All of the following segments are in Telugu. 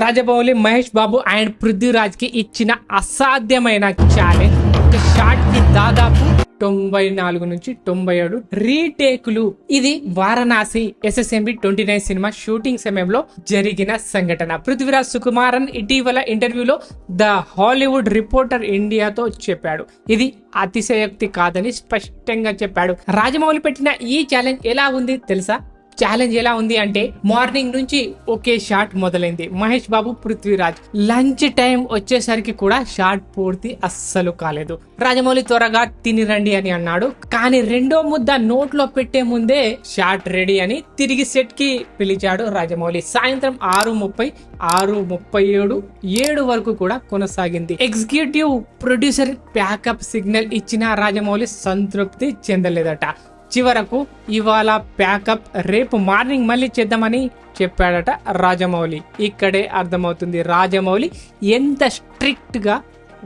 రాజమౌళి మహేష్ బాబు అండ్ పృథ్వీరాజ్ కి ఇచ్చిన అసాధ్యమైన ఛాలెంజ్. ఒక షాట్ కి దాదాపు 94 నుంచి 97 రీటేకులు. ఇది వారణాసి SSMB 29 సినిమా షూటింగ్ సమయంలో జరిగిన సంఘటన. పృథ్వీరాజ్ సుకుమారన్ ఇటీవల ఇంటర్వ్యూలో ద హాలీవుడ్ రిపోర్టర్ ఇండియాతో చెప్పాడు. ఇది అతిశయోక్తి కాదని స్పష్టంగా చెప్పాడు. రాజమౌళి పెట్టిన ఈ ఛాలెంజ్ ఎలా ఉంది తెలుసా? ఛాలెంజ్ ఎలా ఉంది అంటే, మార్నింగ్ నుంచి ఒకే షాట్ మొదలైంది. మహేష్ బాబు పృథ్వీరాజ్ లంచ్ టైం వచ్చేసరికి కూడా షాట్ పూర్తి అస్సలు కాలేదు. రాజమౌళి త్వరగా తిని రండి అని అన్నాడు, కానీ రెండో ముద్ద నోట్లో పెట్టే ముందే షాట్ రెడీ అని తిరిగి సెట్ కి పిలిచాడు రాజమౌళి. సాయంత్రం 6:30, 6:37, 7 వరకు కూడా కొనసాగింది. ఎగ్జిక్యూటివ్ ప్రొడ్యూసర్ ప్యాకప్ సిగ్నల్ ఇచ్చిన రాజమౌళి సంతృప్తి చెందలేదట. చివరకు ఇవాళ ప్యాకప్, రేపు మార్నింగ్ మళ్ళీ చేద్దామని చెప్పాడట రాజమౌళి. ఇక్కడే అర్థమవుతుంది రాజమౌళి ఎంత స్ట్రిక్ట్ గా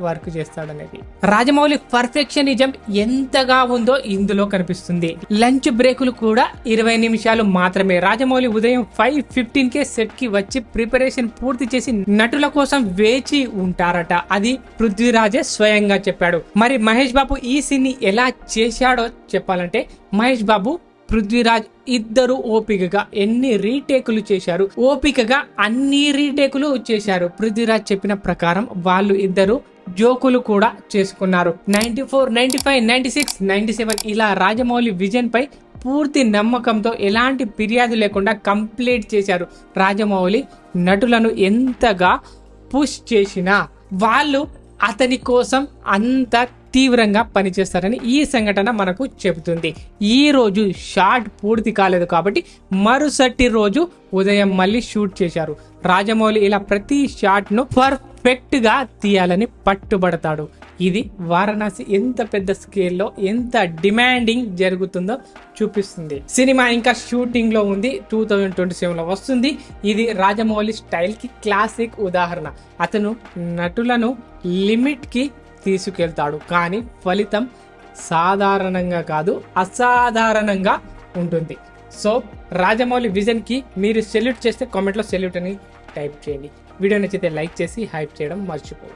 వర్క్ చేస్తాడనేది. రాజమౌళి పర్ఫెక్షనిజం ఎంతగా ఉందో ఇందులో కనిపిస్తుంది. లంచ్ బ్రేకులు కూడా 20 నిమిషాలు మాత్రమే. రాజమౌళి ఉదయం 5:15కే సెట్ కి వచ్చి ప్రిపరేషన్ పూర్తి చేసి నటుల కోసం వేచి ఉంటారట. అది పృథ్వీరాజే స్వయంగా చెప్పాడు. మరి మహేష్ బాబు ఈ సీన్ ని ఎలా చేశాడో చెప్పాలంటే, మహేష్ బాబు పృథ్వీరాజ్ ఇద్దరు ఓపికగా ఎన్ని రీటేకులు చేశారు, ఓపికగా అన్ని రీటేకులు చేశారు. పృథ్వీరాజ్ చెప్పిన ప్రకారం వాళ్ళు ఇద్దరు జోకులు కూడా చేసుకున్నారు. 94, 95, 96, 97 ఇలా రాజమౌళి విజన్ పై పూర్తి నమ్మకంతో ఎలాంటి ఫిర్యాదు లేకుండా కంప్లీట్ చేశారు. రాజమౌళి నటులను ఎంతగా పుష్ చేసినా వాళ్ళు అతని కోసం అంత తీవ్రంగా పనిచేస్తారని ఈ సంఘటన మనకు చెబుతుంది. ఈ రోజు షాట్ పూర్తి కాలేదు కాబట్టి మరుసటి రోజు ఉదయం మళ్ళీ షూట్ చేశారు. రాజమౌళి ఇలా ప్రతి షాట్ ను పర్ఫెక్ట్ గా తీయాలని పట్టుబడతాడు. ఇది వారణాసి ఎంత పెద్ద స్కేల్లో ఎంత డిమాండింగ్ జరుగుతుందో చూపిస్తుంది. సినిమా ఇంకా షూటింగ్ లో ఉంది, 2027 లో వస్తుంది. ఇది రాజమౌళి స్టైల్ కి క్లాసిక్ ఉదాహరణ. అతను నటులను లిమిట్ కి తీసుకెళ్తాడు, కానీ ఫలితం సాధారణంగా కాదు, అసాధారణంగా ఉంటుంది. సో రాజమౌళి విజన్ కి మీరు సెల్యూట్ చేస్తే కామెంట్లో సెల్యూట్ అని టైప్ చేయండి. వీడియో నచ్చితే లైక్ చేసి హైప్ చేయడం మర్చిపోదు.